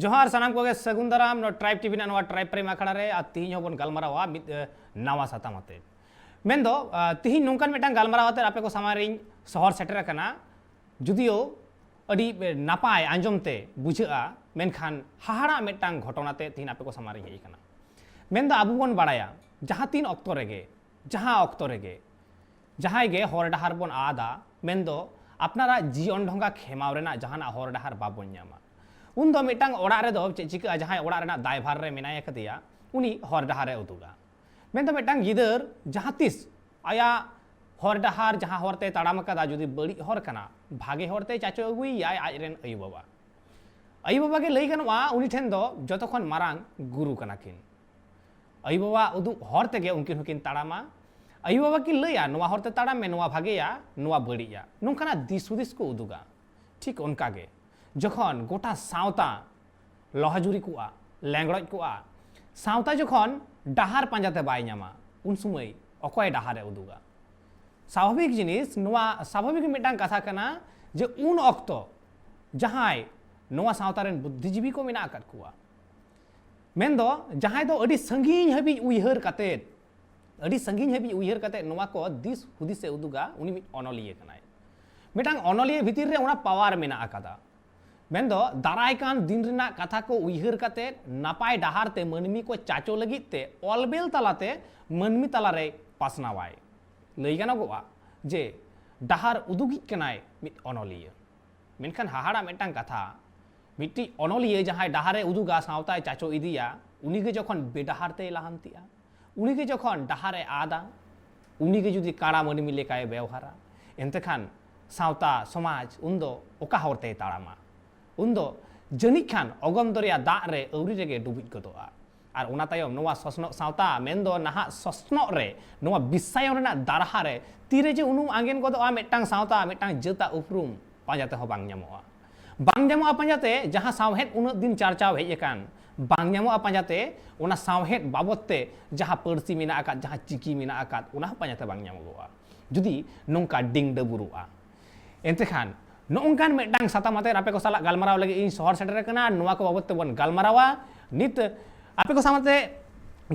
जोहार सानाम को सगुन दाराम नो ट्राइब टीवी ना ट्राइब प्रेम आखड़ा रे तिहिं होबन गालमारावा नावा साताम आते मेनदो तिहिं नोंकान मिटांग गालमाराव आते आपे को सामारिंग शहर सेटर कना जुदियो अडी नापाय आंजमते बुझा मेनखान हाहाड़ा मिटांग घटनाते तिहिं आपे को सामारिंग हेई कना मेनदो आबु बन बाड़ाया जहां तीन ऑक्टो रेगे जहां गे हर डाहार बन आदा मेनदो अपनारा जीवन ढोंगा खेमाव रेना जहाना हर डाहार बाबन ᱧᱟᱢᱟ उन दो मिटांग ओड़ा रे दो चिका जहां ओड़ा रेना दायभार रे मेनाय कदिया उनी हर डाहार रे उदुगा मेन दो मिटांग गिदर जहां तिस आया हर डाहार जहां हरते ताड़ाम कदा जुदी बड़ी हर कना भागे हरते चाचो अगुई आय आज रेन अयु बाबा के लई गनवा उनी ठेन दो जतखन मारांग गुरु कना किन अयु बाबा उदु हर तेगे उनकिन हुकिन ताड़ामा अयु बाबा की लैया नोवा हरते ताड़ाम में नोवा भागेया नोवा बड़िया नोंकाना दिस हुदिस को उदुगा ठीक उनकागे जखन गोटा सावता लहाजुरी कुआ लैंगड़ज कुआ सावता जखन डाहार पांजाते बाय ᱧᱟᱢᱟ उन समय अकय डाहारे उदुगा स्वाभाविक जिनिस नोवा स्वाभाविक मिटांग कथा कना जे उन अक्तो जहाय नोवा सावता रेन बुद्धिजीवी को मेना आकाद कुआ मेनदो जहाय दो अडी संगीन हबी उयहर काते नोवा को दिस हुदिसे उदुगा उनी मिट अनलिये कनाय मिटांग अनलिये भितिर रे उना पावर मेना आकादा मेनदो दाराय कान दिन रेना कथा को उयहर काते नापाय डाहार ते मनमी को चाचो लगित ते अलबेल तालाते मनमी तालारे पासनावाय लई गानोगोआ जे डाहार उदुगित कनाय मिट अनलिये मेनखान हाहाड़ा मिटांग कथा मिट्टी अनलिये जहां डाहारे उदुगा सावताय चाचो इदिया उनीगे जखन बेडाहार ते लाहांतिया उनीगे जखन डाहारे आदा उनीगे जुदी काड़ा मनमी लेकाय व्यवहारा एंतेखान सावता समाज उन्दो ओका हरते ताड़ामा उन्दो जनिक खान अगम दरिया दाग रे अवरी रेगे डुबुज गदोआ आर उना तायम नोवा ससनो सावता मेनदो नाहा ससनो रे नोवा बिसायन रेना दारहा रे तीरे जे उनुम आंगेन गदोआ मिटांग सावता मिटांग जता उपरुम पांजाते हो बांग ᱧᱟᱢᱚᱜᱼᱟ बांग ᱧᱟᱢᱚᱜᱼᱟ पांजाते जहां सावहेद उना दिन चार्चाव हेज एकान बांग ᱧᱟᱢᱚᱜᱼᱟ पांजाते उना सावहेद बाबतते जहां पर्सी मेना आकाद जहां चिकी मेना आकाद उना पांजाते बांग ᱧᱟᱢᱚᱜᱼᱟ जुदी नोंका डिंग डबुरुआ एंतेखान नोंकान मिटांग साताम आते आपे को साला गालमाराव लगे इन शहर सेटर कना नोवा को बाबत बन गालमारावा नित आपे को सामते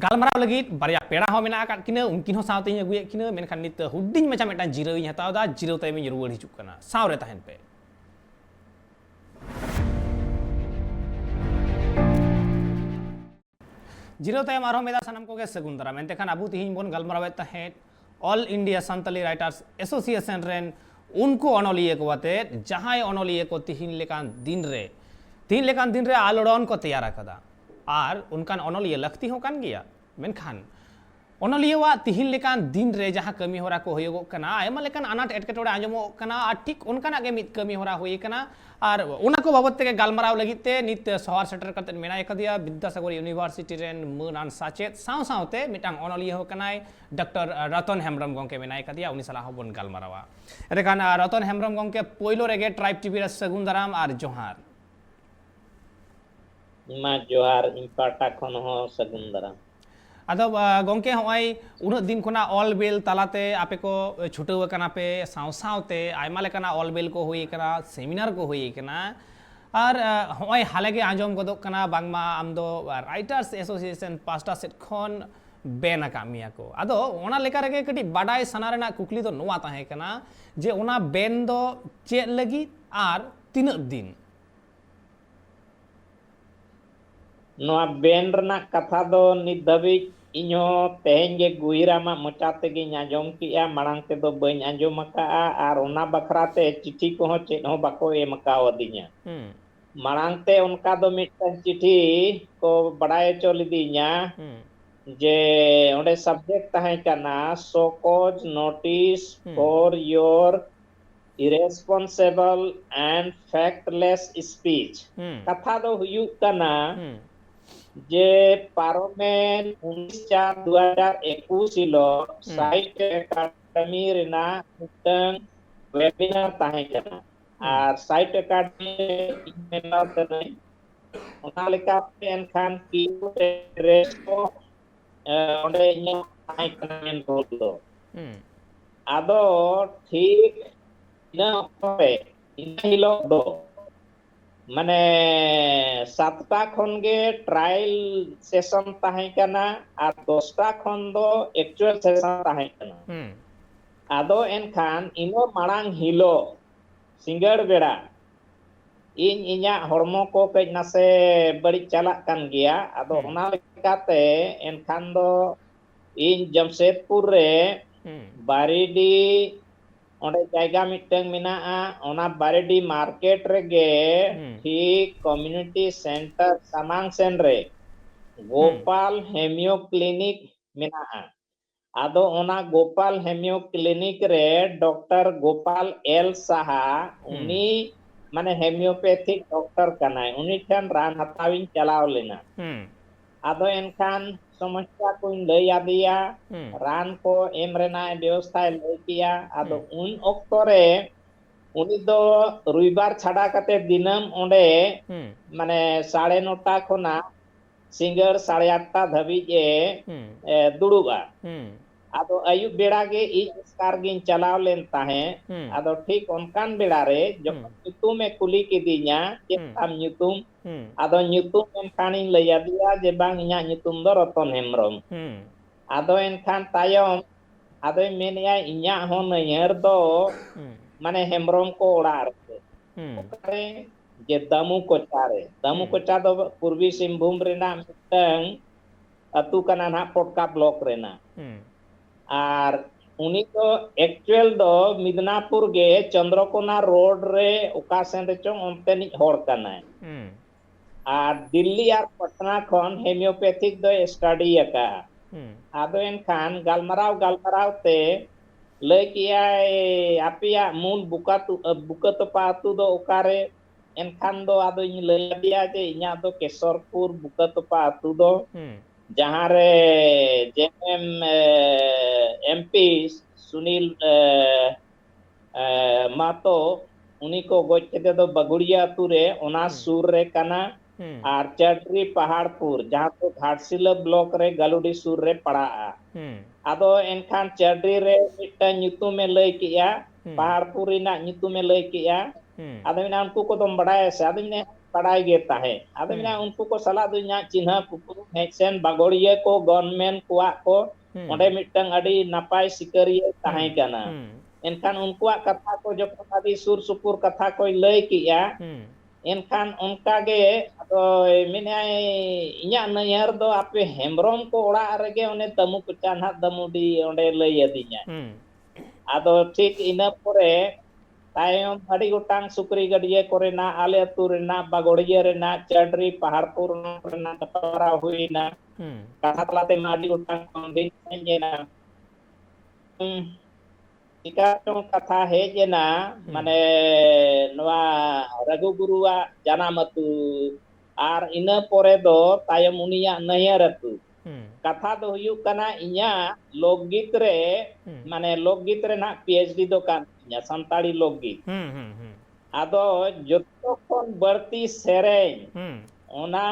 गालमाराव लगी बारिया पेड़ा हो मेना आकाद किने उनकिन हो सावते इन अगुए किने मेनखान नित हुडिंग मचा मिटांग जिराव इन हतावदा जिराव तायम इन रुवाड़ हिजुक कना साव रे ताहेन पे जिराव तायम आरो मेदा सानाम को गे सगुन दारा मेनतेखान आबु तिहिन बन गालमाराव ताहेत All India Santali Writers Association रेन उनको अनलिये को बाते जहां अनलिये को तिहिन लेकान दिन रे आलोड़न को तैयार कदा आर उनकान अनलिये लक्ति हो कान गिया मेनखान अनलियवा तिहिन लेकान दिन रे जहां कमी होरा को होयगो कना आयमा लेकान अनाट एटकेटोड़े आंजमो कना आर ठीक उनकाना गे मित कमी होरा होई कना आर उना को बाबत ते गालमाराव लगित ते नित शहर सेटर करते मेनाय कदिया विद्यासागर यूनिवर्सिटी रेन मुनान साचेत साव सावते मिटांग अनलिय हो कनाय डॉक्टर रतन हेम्ब्रम गंके मेनाय कदिया उनी सलाह बन गालमारावा एरेखान रतन हेम्ब्रम गंके पोइलो रेगे ट्राइब टीवी रे सगुन दाराम आर जोहार मा जोहार इम्पाटा खन हो सगुन दाराम आदो गंके होय उन दिन खुना ऑल बेल तालाते आपे को छुटव कना पे साव सावते आयमा लेकना ऑल बेल को होई कना सेमिनार को होई कना और होय हालेगे आंजम गदो कना बांगमा आमदो राइटर्स एसोसिएशन पास्टा सेट खन बेन कामिया को आदो ओना लेका रेगे कटी बाडाय सना रेना कुकली दो नोवा ताहे कना जे ओना बेन दो चे लगी आर तीन दिन नोआ बेन रना कथा दो निदबी इño तेहें गे गुइरामा मोचाते गे आंजम किया मांग ते दो बई आंजम का आर ओना बखराते चिठी को हो चेन हो बाको एम कावदिया मांग ते उनका दो मिटन चिठी को बड़ाय चोलिदिया जे ओंडे सब्जेक्ट ताहे कना सोकोज notice for your irresponsible and factless speech कथा दो हुयुक कना जे पारोमेन 19/4/2021 हिलो साइट एकेडमी रेना मिटन वेबिनार ताहे कना आर साइट एकेडमी मेना तने ओना लेका एनखान की रेस्पो ओंडे इन ताहे कना मेन बोलदो आदो ठीक ना पे इन हिलो दो ᱢᱟᱱᱮ 7টা ᱠᱷᱚᱱ ᱜᱮ ᱴᱨᱟᱭᱟᱞ ᱥᱮᱥᱚᱱ ᱛᱟᱦᱮᱸ ᱠᱟᱱᱟ ᱟᱨ 10টা ᱠᱷᱚᱱ ᱫᱚ ᱮᱠᱪᱩয়াᱞ ᱥᱮᱥᱚᱱ ᱛᱟᱦᱮᱸ ᱠᱟᱱᱟ ᱟᱫᱚ ᱮᱱᱠᱷᱟन ᱤᱱᱟᱹ ᱢᱟᱲᱟᱝ ᱦᱤᱞᱳᱜ ᱥᱤᱸᱜᱟᱹᱲ ᱵᱮᱲᱟ ᱤᱧ ᱤᱧᱟᱹᱜ ᱦᱚᱲᱢᱚ ᱠᱚ ᱠᱟᱹᱡ ᱱᱟᱥᱮ ᱵᱟᱹᱲᱤᱡ ᱪᱟᱞᱟᱜ ᱠᱟᱱ ᱜᱮᱭᱟ ᱟᱫᱚ ᱚᱱᱟ ᱞᱮᱠᱟᱛᱮ ᱮᱱᱠᱷᱟन ᱫᱚ ᱤᱧ ᱡᱟᱢᱥᱮᱫᱽᱯᱩᱨ ᱨᱮ ᱵᱟᱨᱤᱰᱤ ᱚᱸᱰᱮ ᱡᱟᱭᱜᱟ ᱢᱤᱫᱴᱟᱝ ᱢᱮᱱᱟᱜᱼᱟ ᱚᱱᱟ ᱵᱟᱨᱤᱰᱤ ᱢᱟᱨᱠᱮᱴ ᱨᱮᱜᱮ ᱴᱷᱤᱠ ᱠᱚᱢᱤউᱱᱤᱴᱤ ᱥᱮন্টার ᱥᱟᱢᱟᱝ ᱥᱮᱱ ᱨᱮ ᱜᱳᱯᱟᱞ হেমিও ক্লিনিক ᱢᱮᱱᱟᱜᱼᱟ ᱟᱫᱚ ᱚᱱᱟ ᱜᱳᱯᱟᱞ হেমিও ক্লিনিক রে ডক্টর গোপাল এল সাহা উনি মানে হেমিওপ্যাথিক ডক্টর কানায় উনি ঠেন রান হাতাwiñ চালাও লেনা ᱟᱫᱚ ᱮᱱᱠᱷᱟᱱ ᱥᱚᱢᱚᱥᱥᱟ ᱠᱚᱧ ᱞᱟᱹᱭ ᱟᱫᱮᱭᱟ ᱨᱟᱱ ᱠᱚ ᱮᱢ ᱨᱮᱱᱟᱜ ᱵᱮᱵᱚᱥᱛᱷᱟᱭ ᱞᱟᱹᱭ ᱠᱮᱭᱟ ᱟᱫᱚ ᱩᱱ ᱚᱠᱛᱚ ᱨᱮ ᱩᱱᱤ ᱫᱚ ᱨᱚᱵᱤᱵᱟᱨ ᱪᱷᱟᱰᱟ ᱠᱟᱛᱮ ᱫᱤᱱᱟᱹᱢ ᱚᱸᱰᱮ ᱢᱟᱱᱮ 9:30 ᱠᱷᱚᱱᱟᱜ ᱥᱤᱸᱜᱟᱹᱲ 8:30 ᱫᱷᱟᱹᱵᱤᱡ ᱫᱩᱲᱩᱵᱼᱟ ᱟᱫᱚ ᱟᱹᱭᱩᱵ ᱵᱮᱲᱟ ᱜᱮ ᱤᱧ ᱮᱥᱠᱟᱨ ᱜᱤᱧ ᱪᱟᱞᱟᱣ ᱞᱮᱱ ᱛᱟᱦᱮᱸ ᱟᱫᱚ ᱴᱷᱤᱠ ᱚᱱᱠᱟᱱ ᱵᱮᱲᱟ ᱨᱮ ᱡᱚᱠᱷᱚᱱ ᱧᱩᱛᱩᱢᱮ ᱠᱩᱞᱤ ᱠᱤᱫᱤᱧᱟ ᱪᱮᱫ ᱛᱟᱢ ᱧᱩᱛᱩᱢ ᱟᱫᱚ ᱧᱩᱛᱩᱢ ᱮᱱᱠᱷᱟᱱᱤᱧ ᱞᱟᱹᱭ ᱟᱫᱮᱭᱟ ᱡᱮ ᱵᱟᱝ ᱤᱧᱟᱹᱜ ᱧᱩᱛᱩᱢ ᱫᱚ ᱨᱚᱛᱚᱱ ᱦᱮᱢᱵᱨᱚᱢ ᱟᱫᱚ ᱮᱱᱠᱷᱟᱱ ᱛᱟᱭᱚᱢ ᱟᱫᱚᱭ ᱢᱮᱱᱮᱜᱼᱟ ᱤᱧᱟᱹᱜ ᱦᱚᱸ ᱱᱟᱹᱭᱦᱟᱹᱨ ᱫᱚ ᱢᱟᱱᱮ ᱦᱮᱢᱵᱨᱚᱢ ᱠᱚ ᱚᱲᱟᱜ ᱨᱮ ᱚᱠᱟᱨᱮ ᱡᱮ ᱫᱟᱢᱩ ᱠᱚᱪᱟ ᱫᱚ ᱯᱩᱨᱵᱤ ᱥᱤᱝᱵᱷᱩᱢ ᱨᱮᱱᱟᱜ ᱢᱤᱫᱴᱟᱝ ᱟᱹᱛᱩ ᱠᱟᱱᱟ ᱱᱟᱦᱟᱜ ᱯᱚᱴᱠᱟ ᱵᱞᱚᱠ ᱨᱮᱱᱟᱜ ᱟᱨ उनी तो एक्चुअल दो मिदनापुर गे चंद्रकोना रोड रे ओका सेन रेचों ओनते निज होड़ कनाय आर दिल्ली आर पटना खन हेमियोपैथिक दो स्टडी अका आदो एनखान गालमराव ते लय किया आपिया मूल बुकत पातु दो ओकारे एनखान दो आदो इन लय दिया जे इन्या दो केशरपुर बुकत पातु दो जहाँ रे जेएम एमपी सुनील मातो उनी को गोज के दो बगुड़िया अतु रे ओना सूर रे कना आर चटरी पहाड़पुर जहाँ तो घाटशिला ब्लॉक रे गलुडी सूर रे पड़ा आदो एनखान चटरी रे मिट्टा nyutume लय किया पहाड़पुर रिना nyutume लय किया आदो मिना उनको को दम बड़ाय से आदो मिने बड़ाय गे ताहे आदो मिना उनको को सलाह दो nya चिन्ह पुपुर हेक्सेन बागोड़िया को गवर्नमेंट को ओंडे मिट्टang अडी नापाय सिकरिया ताहे कना एनखान उनकुआ कथा को जखन आदि सुर सुपुर कथा को लय किया एनखान उनका गे अदो मिनाय इन्या नैहर दो आपे हेमब्रम को ओड़ा रेगे ओने दमु कुचा ना दमुडी ओंडे लय अदिnya आदो ठीक इना परे तायम अडी गोटांग सुक्री गडिये कोरेना आले अतु रेना बागोड़िया रेना चडरी पहाड़पुर रेना कपरा हुईना कथा तलाते माडी गोटांग कोंदिन जेना इकाटों कथा है जेना माने नवा रघुगुरुआ जानाम अतु आर इना परे दो तायम उनिया नैहर अतु कथा दो हुयुक कना इन्या लोकगीत रे माने लोकगीत रे ना पीएचडी दो कान इन्या संताड़ी लोकगीत आदो जत्तो खन बर्ती सेरेñ ओना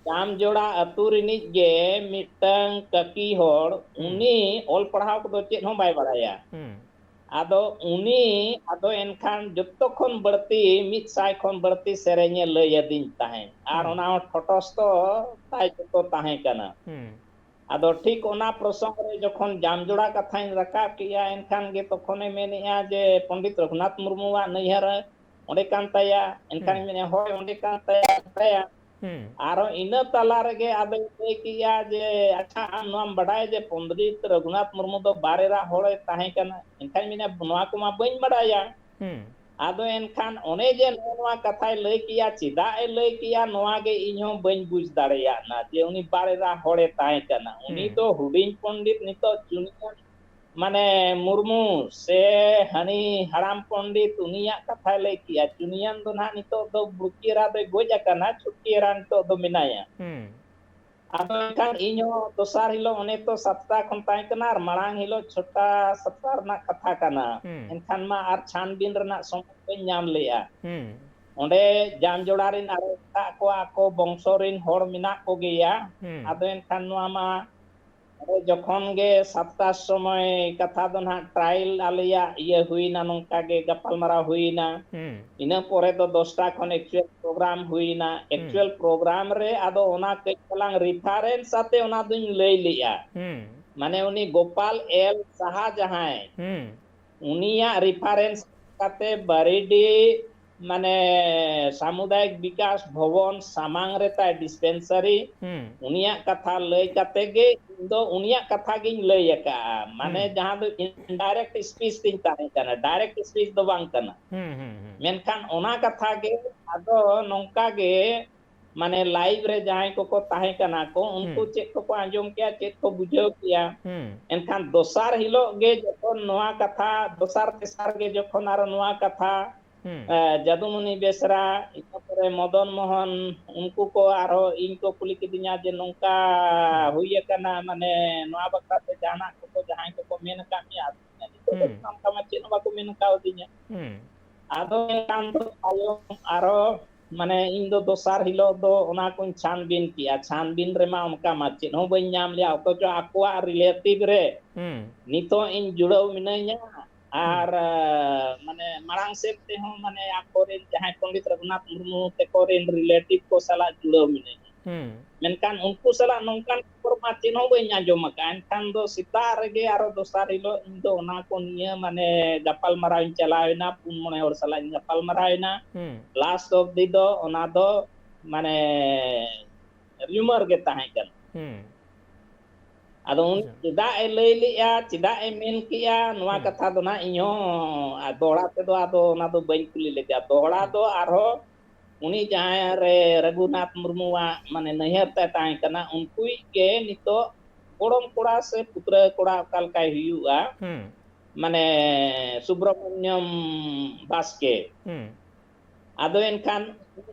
जाम जोड़ा अतु रिनिज गे मिटंग ककी होड़ उनी ओल पढ़ाव को चेत हों बाय बड़ाया आदो उनी आदो एनखान जत्तो खन बर्ती मित साय खन बर्ती सेरेñe लय अदिन ताहे आर ओना ठोटस तो ताय जत्तो ताहे कना आदो ठीक ओना प्रसंग रे जखन जामजोड़ा कथाइन रकाब किया एनखान गे तखने मेनेया जे पंडित रघुनाथ मुर्मुआ नैहर ओंडे कान ताया एनखान मेने होय ओंडे कान ताया आरो इना तला रेगे आदो लय किया जे अच्छा आम नोम बडाय जे पंडित रघुनाथ मुर्मु दो बारेरा होड़े ताहे कना एनखान मेने नोआ को मा बइन बडाया आदो एनखान ओने जे नोआ कथाय लय किया चिदा ए लय किया नोआ गे इन्हों बइन बुझ दाड़ेया ना जे उनी बारेरा होड़े ताहे कना उनी तो हुडिंग पंडित नितो चुनिया माने मुर्मु से हनी हराम पंडित उनिया कथा लय किया चुनियान दो ना नितो दो बुकिरा दो गोज कना छुटियरा नितो दो मिनाया आदो एनखान इन्हों दोसार हिलो ओने तो सप्ता खन ताहे कना आर मारांग हिलो छोटा सप्ताह ना कथा कना एनखान मा आर छानबीन रना समय नाम लेया ओंडे जाम जोड़ारिन आरो को बंशोरिन होड़ मिना को गेया आदो एनखान नोआ मा जखन गे 7टा समय कथा दो ना ट्रायल आलिया ये हुईना नोंका गे गपालमारा हुईना इना पोरे दो 10टा खन एक्चुअल प्रोग्राम हुईना एक्चुअल प्रोग्राम रे आदो ओना कई तलांग रेफरेंस आते ओना दुन लई लिया माने उनी गोपाल एल साहा जहां उनिया रेफरेंस काते बारिडी माने सामुदायिक विकास भवन सामांग रे ताय डिस्पेंसरी उनिया कथा लय काते गे दो उनिया कथा गिन लय का माने जहां दो इनडायरेक्ट स्पीच तिन ताहे kana डायरेक्ट स्पीच दो बांग kana मेनखान ओना कथा गे आदो नोंका गे माने लाइव रे जहां को ताहे kana को उनको चेक को आंजम किया चेक को बुझाव किया एनखान दोसार हिलो गे जखन नोआ कथा दोसार तेसार गे जखन आरो नोआ कथा जादुमणि बेसरा इना परे मदन मोहन उनको को आरो इनको कुली किदिया जे नोंका हुई kana माने नोआ बखरा ते जाना को जहां को मेन का मिया नोंका मा चेन बाको मेन का दिया आदो कान तो आयो आरो माने इन दो दोसार हिलो दो ओना को छानबीन किया छानबीन रे मा उनका मा चेन हो बई नाम लिया तो जो आकोआ रिलेटिव रे नितो इन जुड़ाव मिनाइया आर माने मारांग सेप ते हो माने आकोरेन जहां पंडित रघुनाथ मुर्मू ते कोरेन रिलेटिव को सला जुड़ाव मिनाइया मेनकान उनको सला नोंकान फॉर्मा चिन्ह बई आंजम का एनखान दो सीता रेगे आरो दोसार हिलो इन दो ओना को निया माने गपाल माराव चलावेना पुन मने और सला गपाल मारावेना लास्ट ऑफ दी दो ओना दो माने र्यूमर गे ताहे कन आदो उन चिदा ए लई लिया चिदा ए मेन किया नोआ कथा दो ना इहो दोहड़ा ते दो आदो ना दो बई कुली लेगा दोहड़ा दो आरो उनी जहां रे रघुनाथ मुर्मुआ माने नहर ते ताहे कना उनको के नितो गोड़म कोड़ा से पुत्र कोड़ा काल का हुआ माने सुब्रमण्यम बास्के आदो एनखान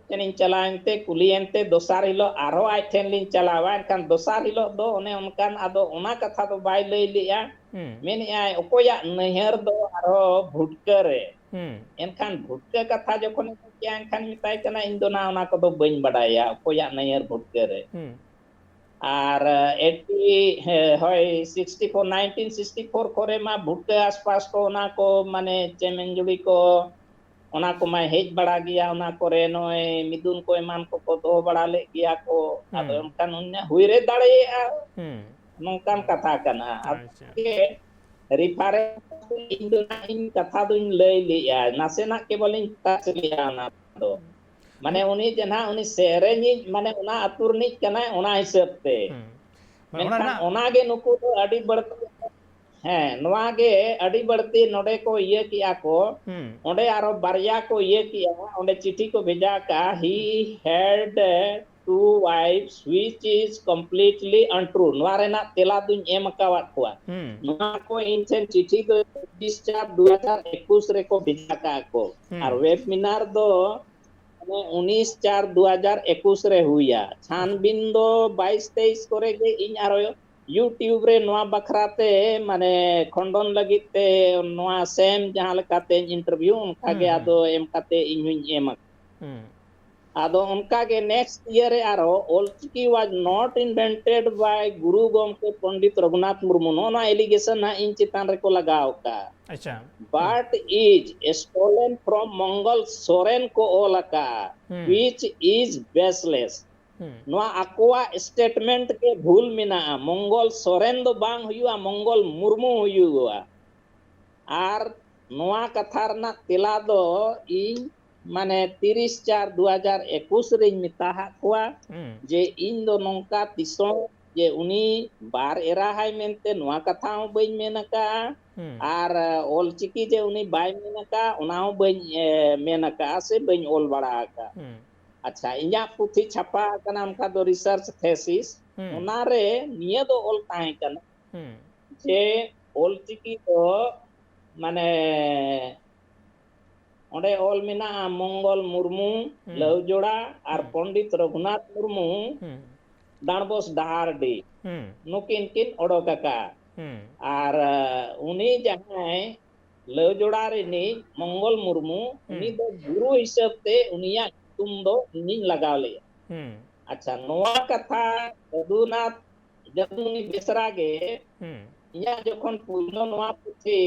तेनिन चलाएंते कुलियंते दोसार हिलो आरो आइ ठेन लिन चलावा एनखान दोसार हिलो दो ओने उनकान आदो ओना कथा दो बाय लई लिया मेन आय ओकोया नहर दो आरो भुटकरे एनखान भुटके कथा जखन किया एनखान मिताय कना इन दो ना ओना को दो बइन बडाया ओकोया नहर भुटकरे आर 80 होय 64 1964 करे मा भुटके आसपास को ओना को माने चेमेंजुड़ी को ओना को मा हेज बड़ा गया ओना करे नोय मिदुन को मान को दो बड़ा ले गया को आदो उनकान उन्या हुई रे दाड़े नोंकान कथा कना के रिफरेंस इन दो ना इन कथा दुन लई लिया नासेना केवल इन टच लिया ना दो माने उनी जना उनी सेरेनी माने ओना अतुरनी कना ओना हिसाब ते ओना गे नुकु तो अडी बड़ती हैं नोआ गे अडी बड़ती नोडे को ये किया को ओंडे आरो बारिया को ये किया ओंडे चिट्ठी को भेजा का ही had two wives which is completely untrue नोआ रेना तेला दुन एम कावात को नोआ को इनसेन चिट्ठी को 20/4/2021 रे को भेजा का को और वेबिनार दो 19/4/2021 रे हुआ छानबीन दो 22-23 करे गे इन आरो यूट्यूब रे नोआ बखराते माने खंडन लगिते नोआ सेम जहां लकाते इंटरव्यू उनका गे आदो एम काते इन्हुं एम आदो उनका के नेक्स्ट ईयर रे आरो ऑलचिकी was not invented by Guru Gomke Pandit Raghunath Murmu Nona allegation ना इन चितान रे को लगाओ का अच्छा बट इज स्टोलन फ्रॉम मंगल सोरेन को ओलका व्हिच इज बेसलेस नोआ अकोआ स्टेटमेंट के भूल मिना मंगल सोरेन दो बांग हुआ मंगल मुर्मू हुआ आर नोआ कथा रना तेला दो इन माने 30/4/2021 रे मिता कोआ जे इन दो नोंका तिसो जे उनी बार एरा हाय मेनते नोआ कथा हो बई मेनका आर ऑलचिकी जे उनी बाय मेनका ओना हो बई मेनका से बई ओल बड़ा का अच्छा इया पुथी छापा कना हमका दो रिसर्च थेसिस ओना रे निया दो ओल ताहे कना जे ऑलचिकी दो माने ओंडे ओल मिना मंगल मुर्मू लवजोड़ा और पंडित रघुनाथ मुर्मू दानबोस डहारडी नुकिन किन ओडोकाका और उनी जहां लवजोड़ा रे नि मंगल मुर्मू उनी दो गुरु हिसाब ते उनिया तुम दो इनिन लगाव ले अच्छा नोआ कथा रघुनाथ जदुनी बेसरा गे इया जखन पुनो नोआ पुथी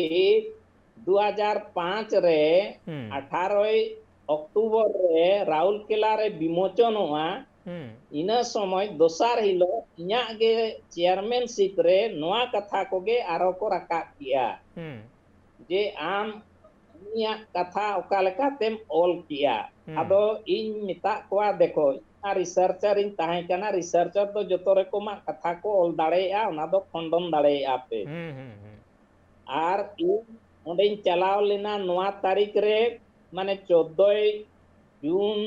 2005 रे 18 अक्टूबर रे राउरकेला रे विमोचनोआ इना समय दोसार हिलो इया गे चेयरमैनशिप रे नोआ कथा कोगे आरो को रखा किया जे आम इया कथा ओका लेकातेम ऑल किया अदो इन मिता कोआ देखो रिसर्चर इन ताहे कना रिसर्चर तो जतो रकमा कथा को ऑल दाड़ेया ओना दो खंडन दाड़ेया पे आर इन ओंडे चलाव लेना नोआ तारीख रे माने 14 जून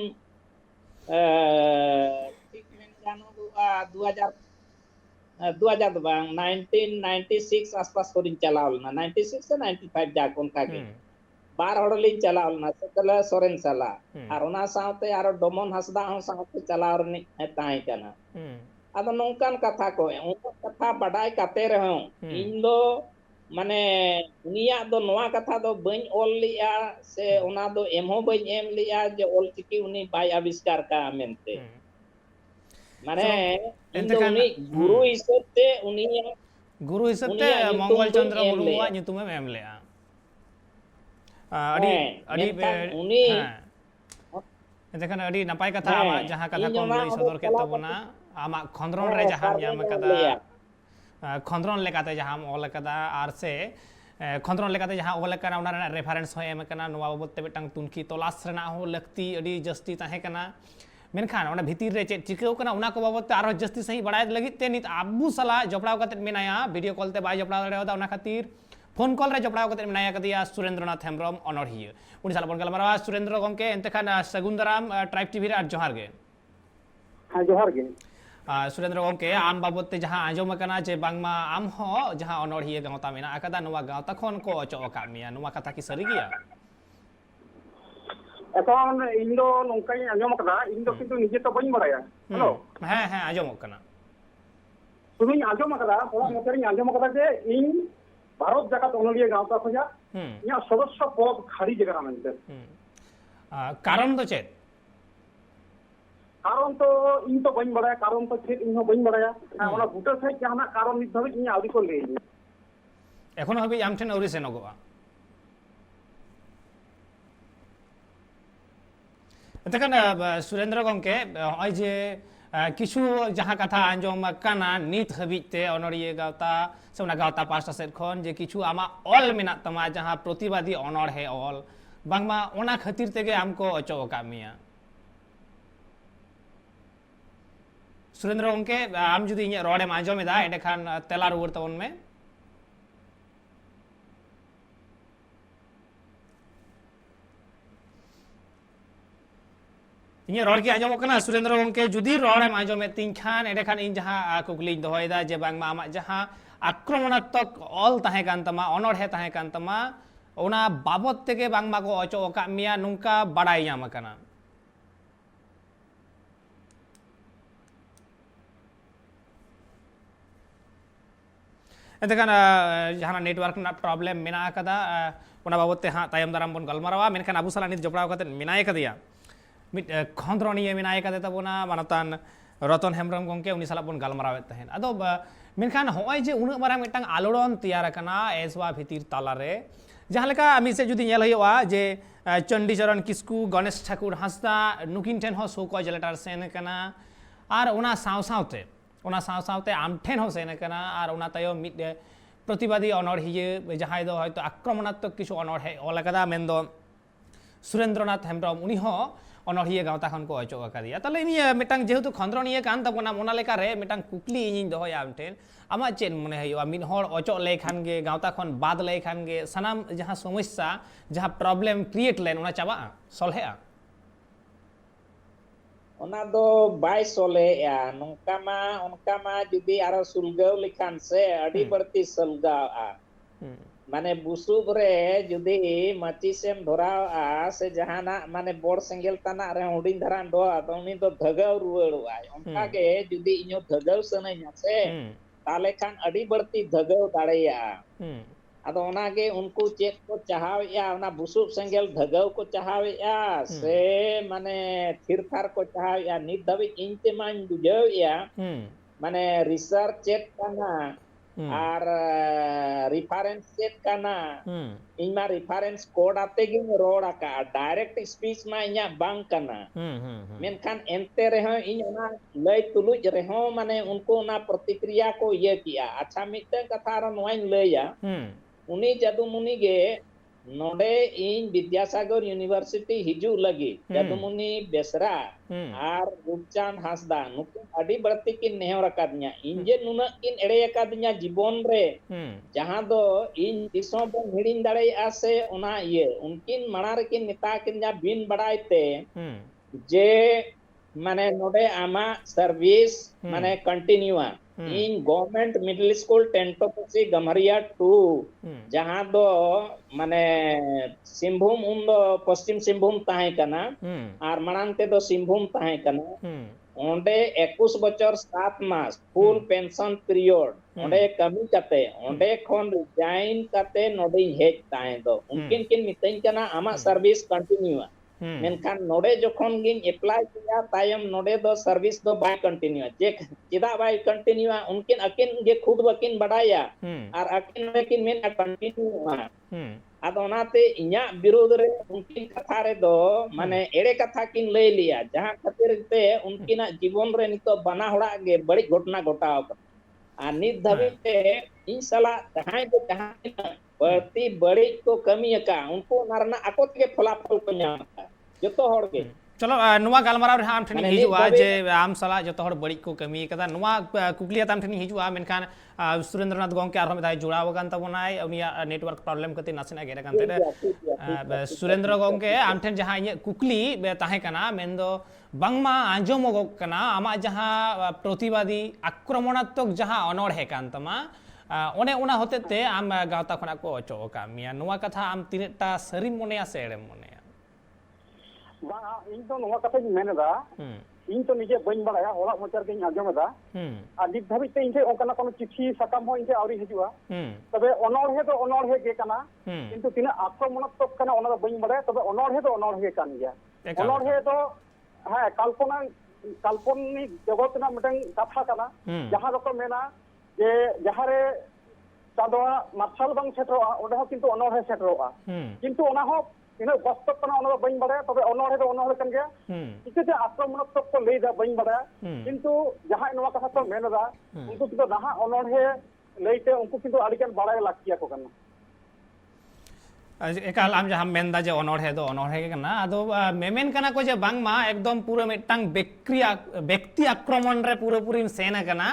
ठीक में जानो 2000 बांग 1996 आसपास कोरिन चलाव लेना 96 से 95 जा कोन कागे बार हड़लिन चलाव लेना सकला सोरेन साला आर ओना साउते आरो डोमन हसदा हो साउते चलाव रनि ताहे कना आदो नोंकान कथा को उनको कथा बडाय काते रहो इन दो माने उनिया दो नोआ कथा दो बन ऑल लिया से ओना दो एमहो बन एम लिया जे ऑल चिकी उनी बाय आविष्कार का मेनते माने इनदो उनी गुरु हिसाबते उनिया गुरु हिसाबते मंगल चंद्र मुर्मुआ nyutumem em lea adi उनी एतखान adi napay katha ama jaha katha kom lay sodor ke tabona ama khondron re jaha nyam kada खंद्रन लेकाते जहां ऑल कदा आर से खंद्रन लेकाते जहां ऑल कना उना रेफरेंस हो एम कना नोवा बाबते बेटांग तुनखी तलाश रेना हो लगती अडी जस्ती ताहे कना मेनखान ओना भीतिर रे चेक चिकौ कना उना को बाबते आरो जस्ती सही बड़ाय लगित ते नित आबू सला जपड़ाव कते मेनाया वीडियो कॉल ते बाय जपड़ाव रेदा उना खातिर फोन कॉल रे जपड़ाव कते मेनाया कदिया सुरेंद्रनाथ हेम्ब्रम अनरहिय उनी साल बन गलमारा सुरेंद्र गमके एंतखान सगुंदराम ट्राइब टीवी रे जोहार गे हां जोहार गे सुरेंद्र गमके आम बाबते जहां आंजम कना जे बांगमा आम हो जहां अनरहिय गावता मेना आकादा नोवा गावता खन को अचो का मिया नोवा कथा की सरी गिया এখন ᱤᱧ ᱫᱚ ᱱᱚᱝᱠᱟᱧ ᱟᱸᱡᱚᱢ ᱟᱠᱟᱫᱟ ᱤᱧ ᱫᱚ ᱠᱤᱱᱛᱩ ᱱᱤᱡᱮ ᱛᱚ ᱵᱟᱹᱧ ᱵᱟᱲᱟᱭᱟ ᱦᱮᱞᱳ ᱦᱮᱸ ᱦᱮᱸ ᱟᱸᱡᱚᱢᱚᱜ ᱠᱟᱱᱟ ᱥᱩᱫᱩᱧ ᱟᱸᱡᱚᱢ ᱟᱠᱟᱫᱟ ᱚᱲᱟᱜ ᱢᱚᱪᱟᱨᱤᱧ ᱟᱸᱡᱚᱢ ᱟᱠᱟᱫᱟ ᱡᱮ ᱤᱧ ᱵᱷᱟᱨᱚᱛ ᱡᱟᱠᱟᱛ ᱚᱱᱚᱞᱤᱭᱟᱹ ᱜᱟᱶᱛᱟ ᱠᱷᱚᱱᱟᱜ ᱤᱧᱟᱹᱜ ᱥᱚᱫᱚᱥᱥᱚ ᱯᱚᱫ ᱠᱷᱟᱹᱲᱤ ᱡᱟᱜᱟᱨᱟ ᱢᱮᱱᱛᱮ ᱠᱟᱨᱚᱱ ᱫᱚ ᱪᱮᱫ ᱠᱟᱨᱚᱱ ᱛᱚ ᱤᱧ ᱛᱚ ᱵᱟᱹᱧ ᱵᱟᱲᱟᱭᱟ ᱠᱟᱨᱚᱱ ᱛᱚ ᱪᱮᱫ ᱤᱧ ᱦᱚᱸ ᱵᱟᱹᱧ ᱵᱟᱲᱟᱭᱟ ᱚᱱᱟ ᱵᱩᱴᱟᱹ ᱥᱟᱺᱦᱤᱡ ᱡᱟᱦᱟᱱᱟᱜ ᱠᱟᱨᱚᱱ ᱱᱤᱛ ᱫᱷᱟᱹᱵᱤᱡ ᱤᱧ ᱟᱹᱣᱨᱤ ᱠᱚ ᱞᱟᱹᱭᱟᱹᱧᱟ ᱮᱠᱷᱚᱱ ᱦᱟᱹᱵᱤᱡ ᱟᱢ ᱴᱷᱮᱱ ᱟᱹᱣᱨᱤ ᱥᱮᱱᱚᱜᱚᱜᱼᱟ एतखान सुरेंद्र गमके हय जे किछु जहां कथा आंजम काना नित हबिते अनरिये गावता से उना गावता पास्टा सेट खन जे किछु आमा ऑल मेना तमा जहां प्रतिवादी अनर है ऑल बांगमा ओना खातिर तेगे आमको अचो का मिया सुरेंद्र गमके आम जुदी इन रोडे आंजम एदा एंडेखान तेला रुवर तवन में इन रोड के आंजम कना सुरेंद्र गमके जुदी रोडे आंजम तिन खान एंडेखान इन जहां कुकली दोहयदा जे बांगमा आमा जहां आक्रमणात्मक ऑल ताहे कान तमा अनर है ताहे कान तमा ओना बाबत तेगे बांगमा को अचो का मिया नुंका बड़ाई याम कना एतखान जहां नेटवर्क ना प्रॉब्लम मेना कदा ओना बाबते हां तायम दाराम बन गलमारावा मेनखान अबु सला नित जपड़ाव कते मेनाय कदिया मिट खंद्रनिय मेनाय कदे तबोना मानतान रतन हेम्ब्रम गमके उनी साला बन गलमाराव तहन अदो मेनखान होय जे उना मारा मिटांग आलोड़न तैयार कना एसवा भीतिर ताला रे जहां लेका आमी से जुदी नेल हयवा जे चंडीचरण किस्कू गणेश ठाकुर हंसदा नुकिन ठेन हो सो को लेटर सेन कना आर ओना सावसावते आम ठेन हो सेन कना आर ओना तयो मिट प्रतिवादी अनरहिय जहां दो हयतो आक्रमणात्मक किछु अनर है ओलकदा मेनदो सुरेंद्रनाथ हेम्ब्रम उनी हो अनरहिय गावता खन को अचो कादिया तले इन मिटांग जेहेतु खंद्रनिय कान तबना मोना लेका रे मिटांग कुकली इन दोहया आमठेन आमा चेन मने हयवा मिन हर अचो ले खान गे गावता खन बाद ले खान गे सनाम जहां समस्या जहां प्रॉब्लम क्रिएट लेन ओना चाबा सॉल्व ओना दो बाय सोले या नोंका मा जुदी आरो सुलगाव लिखान से अडी बर्ती सलगाव आ माने बुसुब रे जुदी माचिसेम धराव आ से जहाना माने बोर सेंगेल तना रे हुडिंग धरान दो तो उनी तो धगाव रुवाड़ो आय उनका के जुदी इño धगाव सनैया से ताले खान अडी बर्ती धगाव दाड़ेया आदो ओना के उनको चेक को चाहावेया ओना बुसुब सेंगेल धगाव को चाहावेया से माने थिरथार को चाहावेया नित दबि इनते मान बुझावेया माने रिसर्च चेक काना आर रिफरेंस चेक काना इनमा रिफरेंस कोड आते गिन रोड आका डायरेक्ट स्पीच मा इnya bang kana मेनखान एंते रहो इन ओना लय तुलुज रहो माने उनको ना प्रतिक्रिया को ये किया अच्छा मिटे कथा रो नोइन लया उनी जादुमुनि गे नोडे इन विद्यासागर यूनिवर्सिटी हिजू लगी जादुमुनि बेसरा आर रूपचांद हासदा नुकु अडी बड़ती किन नेहर अकादन्या इन जे नुना किन एड़े अकादन्या जीवन रे जहां दो इन दिसों बन हिड़िन दाड़े आसे ओना ये उनकिन मणा रे किन नेता किन जा बिन बड़ाइते जे माने नोडे आमा सर्विस माने कंटिन्यूआ in government middle school Tentoposi Gamharia 2 जहां दो माने सिंभूम उन दो पश्चिम सिंभूम ताहे कना आर मणांग ते दो सिंभूम ताहे कना ओंडे 21 बचर 7 मास फुल पेंशन पीरियड ओंडे कमी कते ओंडे खन रिजाइन कते नोडे हेज ताहे दो उनकिन किन मितेन कना आमा सर्विस कंटिन्यूआ मेनखान नोडे जोखन गिन अप्लाई किया तायम नोडे दो सर्विस दो बाय कंटिन्यू जे चिदा बाय कंटिन्यू उनकिन अकिन गे खुद बकिन बडाया आर अकिन मेकिन मेन कंटिन्यू आदोनाते इnya विरोध रे उनकिन कथा रे दो माने एड़े कथा किन लय लिया जहां खातिर ते उनकिना जीवन रे नितो बना होड़ा गे बड़ी घटना घटाव आ नित धबिते इन सला जहां दो जहां प्रति बड़ी को कमी का उनको नारना आको के फलाफल को न्याम जतो हड़ के चलो नुआ गालमाराव रे आम ठनी हिजुआ जे आम सला जतो हड़ बड़ी को कमी कदा नुआ कुकलिया ताम ठनी हिजुआ मेनखान सुरेंद्रनाथ गोंके आरो मेदाय जुड़ाव गान तबनाय उनिया नेटवर्क प्रॉब्लम कते नासना गेरे कानते सुरेंद्र गोंके आम ठन जहां इnye कुकली ताहे कना मेनदो बांगमा आंजोमोग कना आमा जहां प्रतिवादी आक्रमणात्मक जहां अनोड़ है कान तमा ओने उना होते आम गावता खना को अचो का मिया नुआ कथा आम तिनेटा सरी मोनेया से एड़े मोनेया बा इन तो नुआ कथा जी मेनेदा इन तो निजे बइन बड़ाया होला मोचर के आजमदा आ दिक धाबी ते इनसे ओकना कोनो चिट्ठी सकाम हो इनसे आवरी हिजुआ तबे अनोड़ हे गे कना किंतु तिना आक्रमणात्मक कना ओना बइन बड़ाया तबे अनोड़ हे कान गया अनोड़ हे तो हां काल्पनिक जगत ना मिटन कथा कना जहां रको मेना जे जहारे चादोआ मार्शल बंग सेटरोआ ओडे हो किंतु अनोड़ हे सेटरोआ किंतु ओना हो इना वास्तव कना ओना बइन बड़ाया तबे अनोड़ कन गया इसे आक्रमणात्मक को लेदा बइन बड़ाया किंतु जहां नवा कथा को मेनदा उनको किंतु नहा अनोड़ हे लेते उनको किंतु आडिकन बड़ाय लाकिया को कना एकाल आम जहां मेनदा जे अनोड़े दो अनोड़े कना आदो मेमेन कना को जे बांगमा एकदम पूरा मिटांग व्यक्ति आक्रमण रे पूरा पूरी सेना कना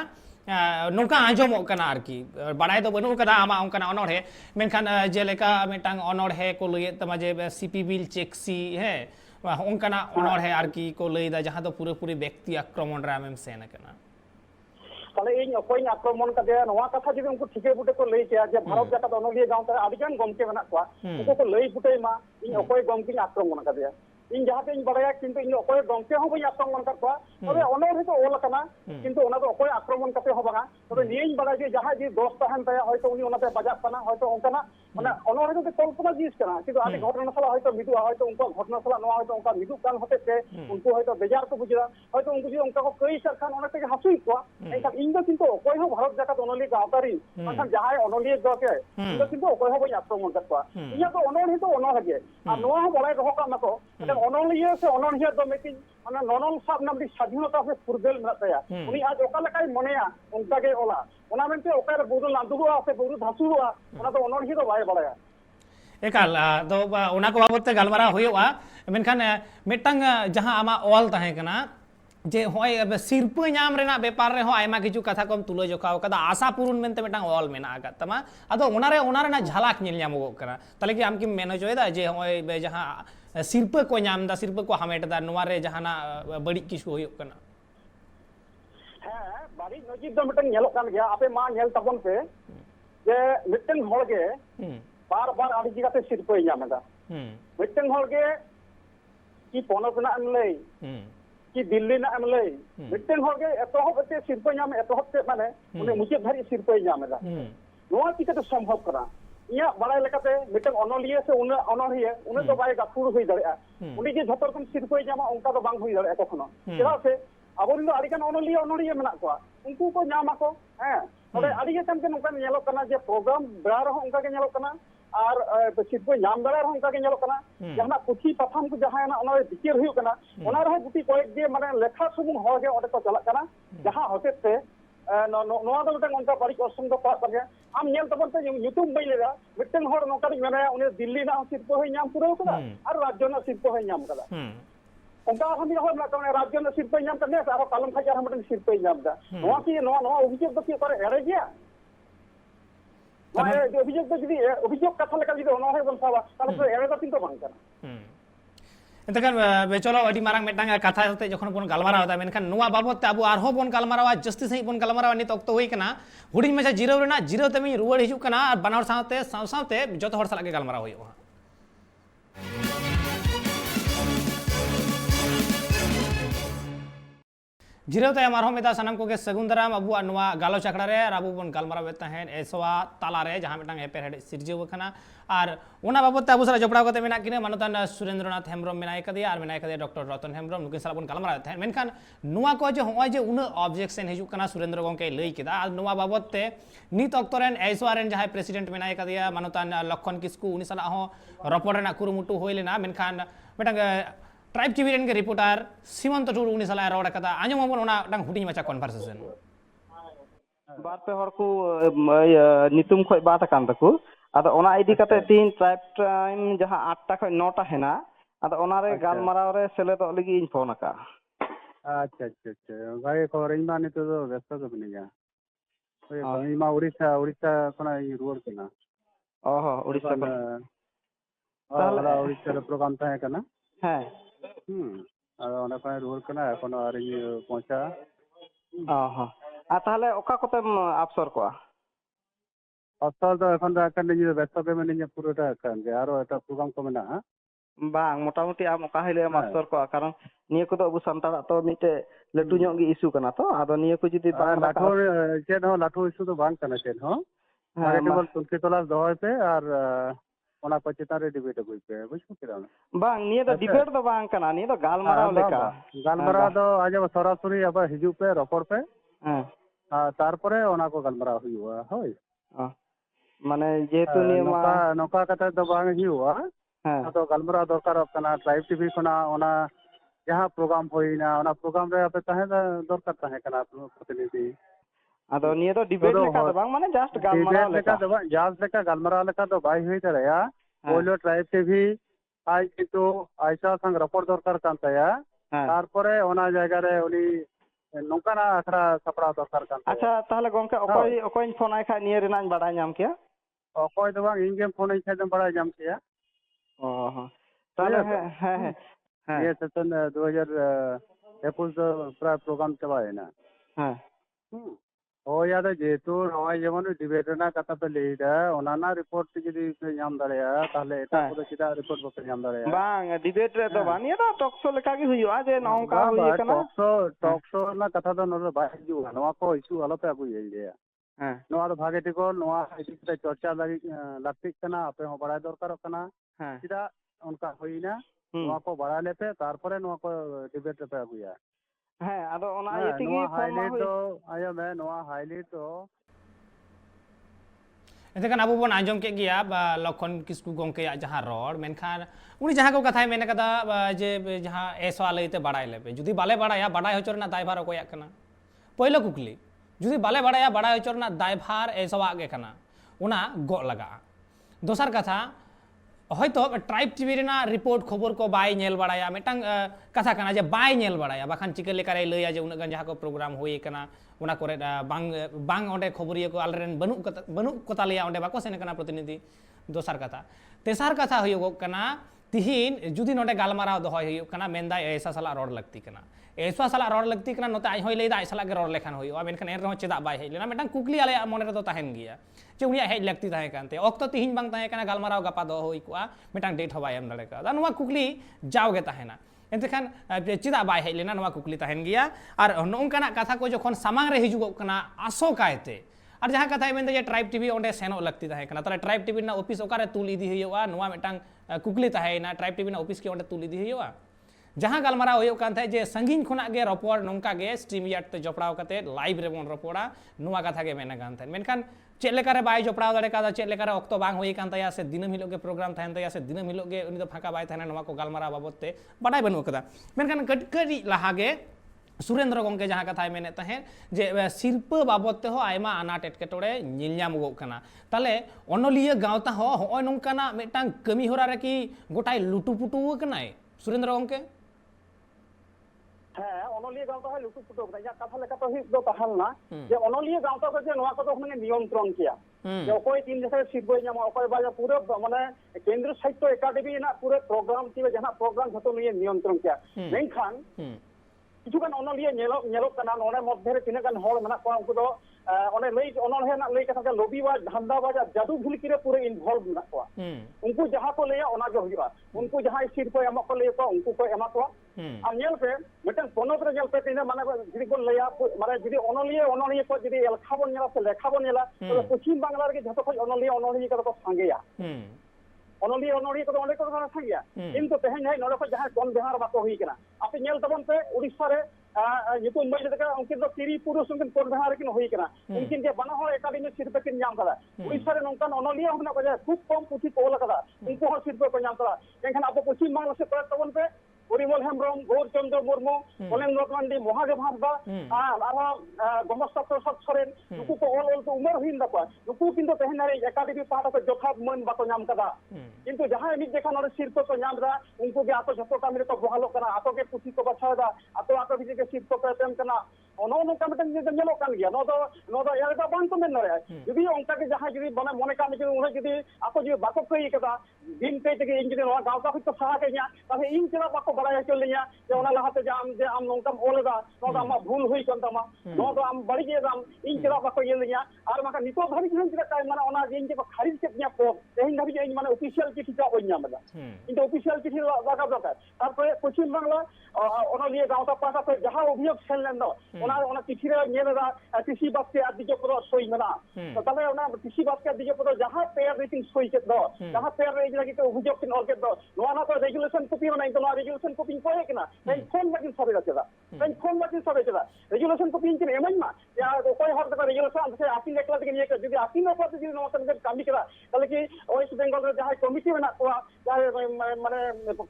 नोका आंजोमो कना आरकी बड़ाई दो बनु कदा आमा उनकना अनोड़े मेनखान जेलेका मिटांग अनोड़े को लय तमा जे सीपी बिल चेकसी है उनकना अनोड़े आरकी को लयदा जहां दो पूरा पूरी व्यक्ति आक्रमण रे आमेम सेना कना ताले इन अकोय आक्रमण कदे नवा कथा जदि उनको ठिके बुटे को लय के जे भारत जाका अनोलिया गांव ते आदिगान गमके बना को उनको को लय बुटे मा इन अकोय गमके आक्रमण कदे इन जहां ते इन बड़ाया किंतु इन अकोय गमके हो बई आक्रमण करवा तबे अनोर तो ओल कना किंतु ओना तो अकोय आक्रमण कते हो बगा तबे नियन बड़ा जे जहां जे दोस्त तहन तया होयतो उनी ओनाते बजा कना होयतो ओंकना माने अनोर तो कल्पना जिस कना किंतु आदि घटना सला होयतो मिदु होयतो उनको घटना सला नवा होयतो उनका मिदु कान होते ते उनको होयतो बेजार को बुझरा होयतो उनको जे उनका को कई सरखान ओना ते हसुई को एका इन दो किंतु अकोय हो भारत जाका अनोली गावतारी मतलब जहां अनोली दोके इन दो किंतु अकोय हो बई आक्रमण करवा इया तो अनोर तो अनोर गे आ नवा हो बड़ाय रहो का मको अनोलिया से अनोलिया दो मेकिन माने ननल साब नाम स्वाधीनता से फुरगेल मेताया उनी आज ओका लकाय मनेया उनका के ओला ओना मेनते ओका बुरु लांदुआ से बुरु धासुआ ओना तो अनोलिया तो बाय बड़ाया एकाल दो ओना को बाबत ते गालमारा होयोआ मेनखान मिटांग जहां आमा ऑल ताहे कना जे होय सिरपा नाम रेना व्यापार रे हो आयमा किछु कथा कम तुलो जोखाव कदा आशा पूर्ण मेनते मिटांग ऑल मेना आका तमा अदो ओना रे झलक नेल ᱧᱟᱢᱚᱜ कना तले कि आम कि मेनो जोयदा जे होय जहां सिरपा को ᱧᱟᱢदा सिरपा को हमेटदा नोवा रे जहाना बड़ी किछु होयो कना हां बाड़ी नजीब दो मिटन नेलो कान गया आपे मा नेल तबन पे जे मिटन होल गे बार बार आदि जिगाते सिरपा ᱧᱟᱢदा मिटन होल गे कि पोनत ना अनलै कि दिल्ली ना अनलै मिटन होल गे एतोहबते सिरपा ᱧᱟᱢ एतोहबते माने उनी मुचे धरी सिरपा ᱧᱟᱢदा नोवा चिकते संभव करा इया बड़ाय लेकाते मिटन अनोलिया से उन अनोलिया उन तो बाय गाफुर होई दरेया उनी जे झतर कम सिरपा ᱧामा उनका तो बांग होई दरेया कखनो चेदा से आबोरिन दो आडिकान अनोलिया मेना को उनको को नाम को हैं तबे आदि के तम के नोकन नेलो कना जे प्रोग्राम बेरा रहो उनका के नेलो कना और सिर्फ नाम बेरा रहो उनका के नेलो कना जहां पुथी पथाम को जहां ना ओना बिचार हुई कना ओना रहो गुटी कोई जे माने लेखा सुमुन हो जे ओडे को चला कना जहां होते ते नोआ दो मिटन उनका बड़ी ऑप्शन को पास कर आम नेल तबन ते यूट्यूब बई लेगा मिटन होड़ नोका मेना उनी दिल्ली ना सिर्फ होई नाम पूरा कदा और राज्य ना सिर्फ होई नाम कदा उनका हम हो ना कने राज्य ना सिर्फ नाम करने आरो कालम खाजार हम मिटन सिर्फ नाम दा नोआ की नोआ अभियोग दो की करे एरे गया नोआ अभियोग दो जदी अभियोग कथा लेका जदी ओना है बनसावा ताले एरे दो तीन तो बांग कना एंतकान चलो अडी मारांग मेटांग कथा होते जखन बन गालमाराव दा मेनखान नुआ बाबत अबो आरहो बन गालमारावा जस्ती सही बन गालमारावा नित अक्तो होई कना हुडिंग मजा जिरो रेना जिरो तमी रुवाड़ हिजु कना और बनावर साथे साथे जतो हर साला के गालमाराव होयो जिरो तायम आरहो मेदा सनम को के सगुन दाराम अबु नुआ गालो चकड़ा रे और अबु बन गालमाराव बेता है एसवा ताला रे जहां मेटांग हेपर हेड सिरजेव कना और उना बाबत अबु सारा जपड़ा कते मेना किने मानतान सुरेंद्रनाथ हेम्ब्रम मेनाय कदिया और मेनाय कदिया डॉक्टर रतन हेम्ब्रम नुकिन साला बन गालमाराव थे मेनखान नुआ को जे होय जे उन ऑब्जेक्शन हिजु कना सुरेंद्र गंके लई केदा और नुआ बाबत ते नित अक्तरेन एसवा रेन जहां प्रेसिडेंट मेनाय कदिया मानतान लखन किस्कू उनी साला हो रपड़ रेना कुरुमुटु होय लेना मेनखान मेटांग ट्राइब टीवी रेन के रिपोर्टर सीमंत टुडू उनी साला रोड कदा आंजम हमन ओना डांग हुडिंग माचा कन्वर्सेशन बार पे हर को नितुम खय बात कान तको आदो ओना आईडी कते तीन ट्राइब टाइम जहां 8 टा खय 9 टा हेना आदो ओना रे गालमाराव रे सेलेदो लगी इन फोन का अच्छा अच्छा अच्छा भाई खबर इन माने तो व्यस्त के बनेगा ओए इन मा उड़ीसा कोना रुवर केना ओहो उड़ीसा को ताला उड़ीसा रे प्रोग्राम था केना हां ओना का रुवर केना कोनो आरे पहुंचा ओहो आ ताहले ओका कोते अफसर को अफसर तो एखन दा कन नि व्यस्त के बनेगा पूराटा कान के आरो एटा प्रोग्राम को मेना बांग मोटामुटी आम ओका हले मास्टर को कारण निया को तो अबु संताड़ा तो मिटे लटू ᱧᱚᱜ गी इशू कना तो आदो निया को जदी लाठो चेन हो लाठो इशू तो बांग कना चेन हो मारे केवल तुलसी तलाश दोय पे और ओना को चितारे डिबेट अगुई पे बुझो केरा बांग निया तो डिबेट तो बांग कना निया तो गालमाराव लेका गालमाराव दो आज सरासरी अब हिजू पे रपड़ पे हां तारपरे ओना को गालमाराव हुआ होय माने जेतु नियमा नोका कथा तो बांग हुआ हां तो गालमाराव दरकार कना ट्राइब टीवी कोना ओना जहां प्रोग्राम होइना ओना प्रोग्राम रे आपे ताहे दरकार ताहे कना प्रतिनिधि आदो निया तो डिबेट लेका तो बांग माने जस्ट गालमाराव लेका तो जस्ट लेका गालमाराव लेका तो बाई होई दरया बोलो ट्राइब टीवी आज कितु आइसा संग रपड़ दरकार कान ताया तारपरे ओना जायगा रे उनी नोकाना आखरा सपड़ा दरकार कान अच्छा ताहले गंके ओकोय फोन आय खा निया रेनाñ बाडाय नाम किया ओकोय तो बांग इंगे फोन आय खा बाडाय नाम किया ओहो ताहले हां ये सतन 2021 प्राय प्रोग्राम चलाए ना हां ओ याद जेतु नय जेमन डिबेट ना कथा पे लेदा ओनाना रिपोर्ट जदी पे नाम दाड़या ताहले एटा को चिदा रिपोर्ट बके नाम दाड़या बांग डिबेट रे तो बानिया तो टॉक्सो लेका गी हुइयो आ जे नौका हुइ कना टॉक्सो ना कथा तो नरो बाय हिजु नवा को इशू आलो पे अगुई हेलिया हां नवा तो भागे टिको नवा इसी पे चर्चा लगी लागतिक कना आपे हो बड़ाय दरकार कना हां चिदा उनका होइना नवा को बड़ा लेते तारपरे नवा को डिबेट पे अगुया हां आदो ओना यतिगी फोन मा तो आया मैं नवा हाईलाइट तो एतकान अबु बन आंजम के गिया लखन किस्कू गंके जहां रोड मेनखान उनी जहां को कथा मेने कदा जे जहां एसवा लईते बाडाय लेबे जुदी बाले बाडाया बाडाय होचरना दायभार ओकोया कना पहिलो कुकली जुदी बाले बाडाया बाडाय होचरना दायभार एसवा गे कना उना गो लगा दोसर कथा হয়তো ট্রাইব টিভি রেনা রিপোর্ট খবর को बाय नेल बड़ाया मेटांग कथा कना जे बाय नेल बड़ाया बाखान चिके लेकारे लैया जे उनगन जहां को प्रोग्राम होई कना उना करे बांग ओंडे खबरिया को आलरेन बनु कोता लिया ओंडे बाको सेने कना प्रतिनिधि दोसर कथा तेसर कथा होयो कना तिहिन जुदी नोडे गालमाराव दोहय होयो कना मेंदा ऐसा साला रोड लगती कना ऐसा साला रोड लगती कना नोते आई होय लेदा आई साला के रोड लेखान होयो मेनखान एन रहो चेदा बाय हेलेना मेटांग कुकली आले मोने रे तो ताहेन गिया जे उनिया हेज लगती ताहे कानते ओक्तो तिहिन बांग ताहे कना गालमाराव गपा दो होई कुआ मेटांग डेट हवाय एम दड़े का नुआ कुकली जाओगे ताहेना एनतेखान चेदा बाय हेलेना नुआ कुकली ताहेन गिया और नोंकाना कथा को जखन सामांग रे हिजुगो कना आसो कायते और जहां कथा मेन जे ट्राइब टीवी ओंडे सेनो लगती ताहे कना तले ट्राइब टीवी ना ऑफिस ओकारे तुल इदी होयोआ नुआ मेटांग कुकली ताहेना ट्राइब टीवी ना ऑफिस के ओंडे तुल इदी होयोआ जहाँ गलमारा होयो कान थे जे संगीन खुना गे रपड़ नोंका गे स्ट्रीम यार्ड ते जपड़ाव कते लाइव रे बोन रपड़ा नुआ कथा गे मेना कान थे मेनखान चेक लेकारे बाय जपड़ाव दाड़े कादा चेक लेकारे ऑक्तो बांग होई कान तया से दिनम हिलोगे प्रोग्राम थायन तया से दिनम हिलोगे उनी दो फाका बाय थायना नुआ को गलमारा बाबत ते बाडाय बनु कदा मेनखान कड़ी लाहागे सुरेंद्र गंगे जहाँ कथा मेने तहें जे सिरपा बाबत हो आयमा अनाट एटकेटोड़े ᱧᱮᱞᱧᱟᱢᱚᱜ ᱠᱟᱱᱟ ᱛᱟᱦᱞᱮ ᱚᱱᱚᱞᱤᱭᱟᱹ ᱜᱟᱶᱛᱟ ᱦᱚᱸ ᱦᱚᱸᱜᱼᱚᱭ ᱱᱚᱝᱠᱟᱱᱟᱜ ᱢᱤᱫᱴᱟᱝ ᱠᱟᱹᱢᱤ ᱦᱚᱨᱟ ᱨᱮ ᱠᱤ ᱜᱚᱴᱟᱭ ᱞᱩᱴᱩᱯᱩᱴᱩ ᱟᱠᱟᱱᱟᱭ ᱥᱩᱨᱮंद्र गंगे ᱦᱮᱸ ᱚᱱᱚᱞᱤᱭᱟᱹ ᱜᱟᱶᱛᱟ ᱦᱚᱸ ᱞᱩᱴᱩ ᱯᱩᱴᱩ ᱠᱟᱱᱟ ᱤᱧᱟᱹᱜ ᱠᱟᱛᱷᱟ ᱞᱮᱠᱟᱛᱮ ᱦᱩᱭᱩᱜ ᱫᱚ ᱛᱟᱦᱮᱸ ᱞᱮᱱᱟ ᱡᱮ ᱚᱱᱚᱞᱤᱭᱟᱹ ᱜᱟᱶᱛᱟ ᱠᱚ ᱡᱮ ᱱᱚᱣᱟ ᱠᱚᱫᱚ ᱢᱟᱱᱮ ᱱᱤᱭᱚᱱᱛᱨᱚᱱ ᱠᱮᱭᱟ ᱡᱮ ᱚᱠᱚᱭ ᱛᱤᱱ ᱡᱚᱠᱷᱚᱱ ᱥᱤᱨᱯᱟᱹᱭ ᱧᱟᱢᱟ ᱚᱠᱚᱭ ᱵᱟᱭ ᱯᱩᱨᱟᱹ ᱢᱟᱱᱮ ᱠᱮᱱᱫᱨᱚ ᱥᱟᱦᱤᱛᱛᱚ ᱮᱠᱟᱰᱮᱢᱤ ᱨᱮᱱᱟᱜ ᱯᱩᱨᱟᱹ ᱯᱨᱳᱜᱨᱟᱢ ᱠᱤ ᱡᱟᱦᱟᱸ ᱯᱨᱳᱜᱨᱟम ᱡᱷᱚᱛᱚ ᱱᱤᱭᱮ ᱱᱤᱭᱚᱱᱛᱨᱚᱱ ᱠᱮᱭᱟ ᱢᱮᱱᱠᱷᱟन ᱠᱤᱪᱷᱩᱜᱟᱱ ᱚᱱᱚᱞᱤᱭᱟᱹ ᱧᱮᱞᱚᱜ ᱠᱟᱱᱟ ᱱᱚᱰᱮ ᱢᱚᱫᱽᱫᱷᱮ ᱨᱮ ᱛᱤᱱᱟᱹᱜ ᱜᱟᱱ ᱦᱚᱲ ᱢᱮᱱᱟᱜ ᱠᱚᱣᱟ ᱩᱱᱠᱩ ᱫᱚ ᱚᱱᱮ ᱞᱟᱹᱭ ᱚᱱᱚᱞᱦᱮ ᱨᱮᱱᱟᱜ ᱞᱟᱹᱭ ᱠᱟᱛᱷᱟ ᱞᱚᱵᱤᱵᱟᱡ ᱫᱷᱟᱱᱫᱟᱵᱟᱡ ᱟᱨ ᱡᱟᱫᱩ ᱵᱷᱩᱞᱠᱤ ᱨᱮ ᱯᱩᱨᱟᱹ ᱤᱱভᱚᱞভ ᱢᱮᱱᱟᱜ ᱠᱚᱣᱟ उनको जहाँ को लिया ओना जो हुआ उनको जहाँ सिरपा एम को लिया उनको को एमा को और नेल पे मिटन पोनोत रे नेल पे तिने माने जिदि को लिया माने जिदि ओनलिया को जिदि एलखा बन नेला से लेखा बन नेला तो पश्चिम बांग्ला रे जतो को ओनलिया को संगेया ओनलिया को ओंडे को संगेया किंतु तेहन है नोडे को जहाँ कोन बिहार बाको हुई कना आपे नेल तबन पे उड़ीसा रे नितु मई लेका उनकिन दो तिरी पुरुष उनकिन कोन बिहार किन हुई कना उनकिन के बना हो एकाडेमी सिरपा किन नाम कदा उड़ीसा रे नोंकन ओनलिया होना को खूब कम पुथी कोल कदा उनको हो सिरपा को नाम कदा एनखान आपो पश्चिम बांग्ला से पर तबन पे परिमल हेम्ब्रम गौर चंद्र मुर्मू कलेन्द्र मांडी महादेव हांसदा आरो गमस्तात्र सब सरेन नुकु को ओल तो उमर हुइन दपा नुकु किंतु तेहन रे एकाडेमी पाटा को जोखा मन बाको नाम कदा किंतु जहां मिट देखा नरे सिरपा को नाम दा उनको के आतो जतो काम रे को बहालो कना आतो के पुथी को बछादा आतो भी के सिरपा को तेम कना ono nongka meten je nyelo kan gya no do ya da ban ko men nare judi onka ke jaha judi bana mone kan judi una judi ako judi bako kai kada din pe te in judi no gaw ka hito saha ke nya tahe in chela bako baraya chol nya je ona lahate je am nongka oleda no da ma bhul hui kan tama no do am bari je am in chela bako yel nya ar maka nito bhari jin jira kai mana ona je je kharij ke nya po tehin dhabi je mana official chithi ka onya mala into official chithi laga dokar tarpore পশ্চিম বাংলা অনলিয়া গাঁওতা পাটা पे जहां অভিযোগ ছেলেন না ওনা চিঠি রে নেলা কৃষি বাক্যে আদিকে পদ সই মেনা তো তাহলে ওনা কৃষি বাক্যে আদিকে পদ जहां পেয়ার রেটিং সই কে দ जहां পেয়ার রে লাগি তো অভিযোগ কিন অল কে দ নোনা তো রেগুলেশন কপি না তো রেগুলেশন কপি কয় কিনা এই ফোন লাগিন সবে রাখা এই ফোন লাগিন সবে রাখা রেগুলেশন কপি কিন এমন মা ইয়া কয় হর তো রেগুলেশন আছে আপনি একলা থেকে নিয়ে যদি আপনি না পাতে যদি নোনা তো কামি করা তাহলে কি ওয়েস্ট বেঙ্গল রে जहां কমিটি মেনা কোয়া মানে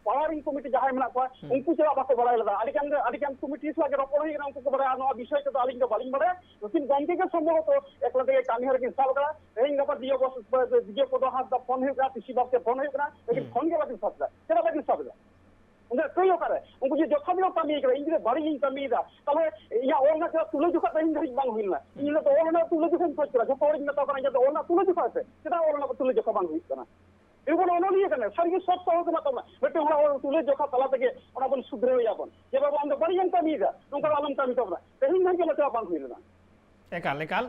পাওয়ারিং কমিটি जहां মেনা কোয়া उनको चला बाको बड़ा लगा अलिकान कमिटी लागे रपड़ ही उनको बड़ा नो विषय तो आलिंग बालिंग बड़े लेकिन गंगे के संभव तो एकला के कामी हर के साल करा रेंग गपर दियो को हाथ दा फोन है का किसी बात के फोन है ना लेकिन फोन के बात साथ तेरा बात साथ उनका कोई करे उनको जो जोखा भी कमी करे इंजरे बड़ी ही कमी दा तले या और ना तुले जोखा तहिन धरि बांग हुइला इन तो और ना तुले जोखा सोच करा जो और ना तो करा जो और ना तुले जोखा से तेरा और ना तुले जोखा बांग हुइ करा एगो ओनलिया कने सारी सब सब के मतलब बेटे हमरा तुले जोखा तला तके ओना बन सुधरे याबन जे बाबा हम बड़ी हम कमी दा उनका आलम कमी तो तेहिन धरि के लता बांग हुइला एकाल एकाल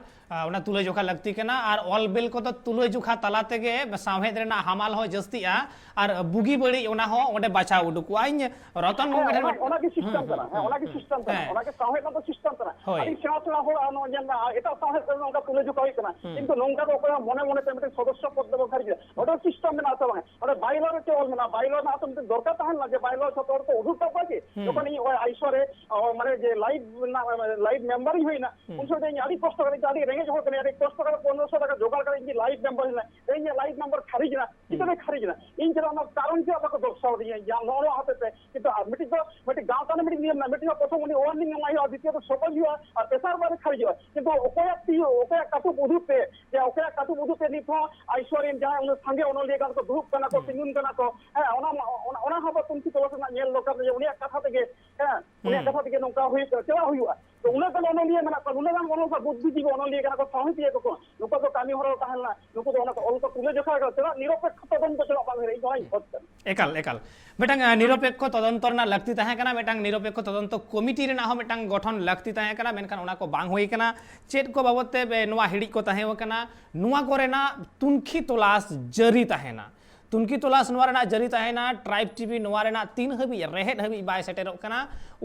ओना तुले जोखा लगती केना और ऑल बिल को तो तुले जोखा तला तेगे सावेद रेना हमाल हो जस्तिया और बुगी बड़ी ओना हो ओडे बाछा उडुकुआ इन रतन गंगे ओना के सिस्टम करा है ओना के सिस्टम करा ओना के सावेद तो सिस्टम करा अभी सेवा हो आनो जन एटा सावेद करनो ओका तुले जोखा होई कना किंतु नोंका तो ओका मने मने तेमते सदस्य पद देबो खारि ओटा सिस्टम में आता है ओटा बाइलो रे चोल में बाइलो ना तो दरकार ताहन ना जे बाइलो छतोर तो उडु टपा के যখন এই আইসরে মানে যে লাইভ মেম্বার ही होइना उनसे दे आदि कष्ट करे आदि रेंगे जो करे आदि कष्ट करे 1500 টাকা জোগাড় করে ইনকি লাইভ মেম্বার না এই যে লাইভ মেম্বার খারিজ না কিতনে খারিজ না इन जरा ना कारण के आपको दर्शाव दिए या नो हाते पे किंतु मिटी गांव का मिटी नियम ना मिटी प्रथम उनी वार्निंग नहीं और द्वितीय तो सफल हुआ और पेशार बारे खारिज हुआ किंतु ओके काटू बुधु पे या ओके काटू बुधु पे निथो आइसोरियन जहां उन संगे उन लेगा तो ग्रुप कना को तिंगुन कना को है ओना हबा तुमकी तो ना नेल लोका जे उनी कथा तके है उनी कथा तके नोका हुई चला हुआ तो उन का उन लिए मना उन का उन का बुद्धि जीव उन लिए कना को साहित्य को नुको तो कामी हरो ताहला नुको तो उन को तुले जोखा चला निरपेक्ष तदंत चला बांग रे जोई होत एकाल एकाल मेटांग निरपेक्ष तदंतर ना लगती ताहे कना मेटांग निरपेक्ष तदंत कमिटी रे ना हो मेटांग गठन लगती ताहे कना मेनखान ओना को बांग होई कना चेत को बाबते नोआ हिड़ी को ताहे कना नोआ करे ना तुनखी तलाश जरी ताहे ना तुनकी तलाश नोआ रे ना जरी ताहे ना ट्राइब टीवी नोआ रे ना 3 हबी रेहेड हबी बाय सेटेरो कना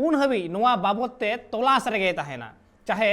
उन हबी नोआ बाबते तलाश रे गे ताहे ना चाहे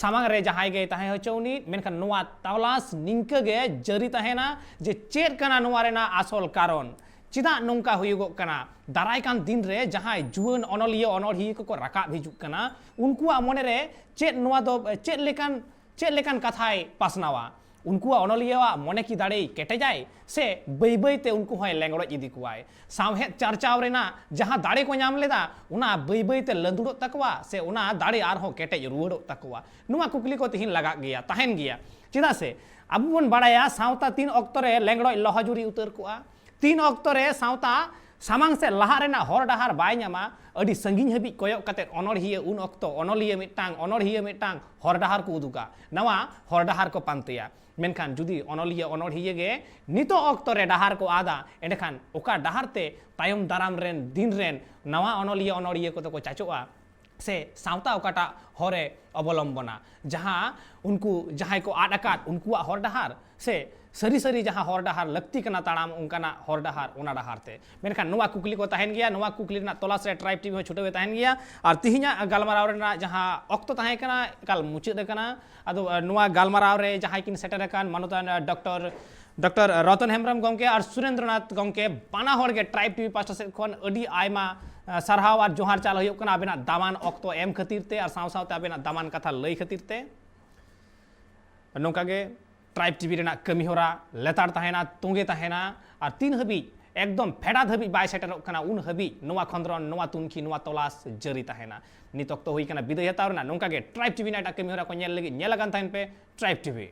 सामांग रे जहाय गे ताहे हचौनी मेनखान नोआ तलाश निंक गे जरी ताहे ना जे चेत कना नोआ रे ना आसल कारण चेदा नौका हुयुगोग कना दाराय कान दिन रे जहां जुआन अनलिया अनरहिया को राकाब हिजुग कना उनकुआ मोने रे चेद नोआ दो चेद लेकान कथाय पासनावा उनकुआ अनलिया मोने की दाड़े केटे जाए से बै बैते उनको हय लेंगड़ो इदी कुआय सावहेद चर्चाव रेना जहां दाड़े को नाम लेदा उना बै बैते लंदुड़ो तकवा से उना दाड़े आरहों केटे रुवाड़ो तकवा नुआ कुकली को तिहिन लगा गया तहन गया चेदा से अब बन बाड़ाया सावता 3 अक्तो रे लेंगड़ो लहजुरी उतर कुआ 3 अक्तो रे सावता सामांग से लहा रेना हर डाहार बाय ᱧᱟᱢᱟ अडी संगिन हबी कोयक कते अनरहिया उन अक्तो अनलिया मिटांग हर डाहार को उदुगा नवा हर डाहार को पांतेया मेनखान जुदी अनलिया अनरहिया गे नितो अक्तो रे डाहार को आदा एंडखान ओका डाहार ते तायम दाराम रेन दिन रेन नवा अनलिया अनरहिया को तो को चाचोआ से सावता ओकाटा हरे अवलंबना जहां उनको जहां को आद अकाद उनकुआ हर डाहार से सरी सरी जहां हर डाहार लक्ति कना ताड़ाम उनकाना हर डाहार ओना डाहार ते मेनखान नोवा कुकली को तहन गया नोवा कुकली ना तलाश रे ट्राइब टीवी छुटे तहन गया और तिहिना गालमाराव रेना जहां अक्तो तहन कना काल मुचाद कना अदो नोवा गालमाराव रे जहां किन सेटर कान मानोतान डॉक्टर रतन हेम्ब्रम गमके और सुरेंद्रनाथ गमके बाना हर के ट्राइब टीवी पास्टा से खन अडी आयमा सारहाव और जोहार चाल होयो कना आबेना दामान अक्तो एम खातिर ते और साव सावते आबेना दामान कथा लई खातिर ते नोका गे ट्राइब टीवी रेना कमी होरा लेतार तहना तोंगे तहना और 3 हबी एकदम फेड़ा हबी बाय सेटरोग कना उन हबी नोवा खंद्रन नोवा तुनखी नोवा तलाश जरी तहना नित अक्तो हुई कना बिदाय हताव रेना नोका गे ट्राइब टीवी ना कमी होरा को नेल लगी नेल लगान तहन पे ट्राइब टीवी।